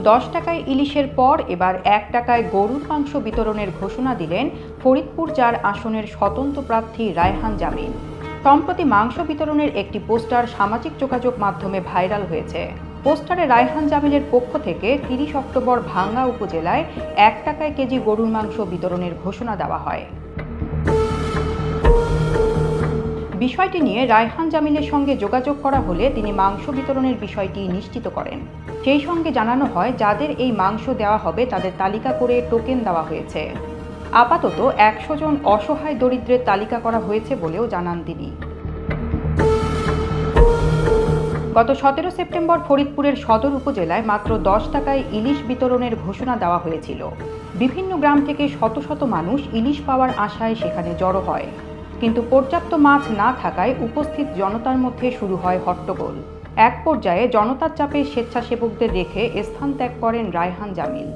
10 টাকায় ইলিশের পর এবার 1 টাকায় গরুর মাংস বিতরণের ঘোষণা দিলেন ফরিদপুর 4 আসনের স্বতন্ত্র প্রার্থী রায়হান জামিল। সম্প্রতি মাংস বিতরণের একটি পোস্টার সামাজিক যোগাযোগ মাধ্যমে ভাইরাল হয়েছে। পোস্টারে রায়হান জামিলের পক্ষ থেকে 30 অক্টোবর ভাঙ্গা উপজেলায় 1 টাকায় কেজি গরুর মাংস বিতরণের ঘোষণা দেওয়া হয়। বিষয়টি নিয়ে রায়হান জামিলের সঙ্গে যোগাযোগ করা হলে তিনি মাংস বিতরণের বিষয়টি নিশ্চিত করেন। সেই সঙ্গে জানানো হয়, যাদের এই মাংস দেওয়া হবে তাদের তালিকা করে টোকেন দেওয়া হয়েছে। আপাতত 100 জন অসহায় দরিদ্রের তালিকা করা হয়েছে বলেও জানান তিনি। গত 17 সেপ্টেম্বর ফরিদপুরের সদর উপজেলায় মাত্র 10 টাকায় ইলিশ বিতরণের ঘোষণা দেওয়া হয়েছিল। বিভিন্ন গ্রাম থেকে শত শত মানুষ ইলিশ পাওয়ার আশায় সেখানে জড়ো হয়, কিন্তু পর্যাপ্ত মাছ না থাকায় উপস্থিত জনতার মধ্যে শুরু হয় হট্টগোল। এক পর্যায়ে জনতার চাপে স্বেচ্ছাসেবকদের রেখে স্থান ত্যাগ করেন রায়হান জামিল।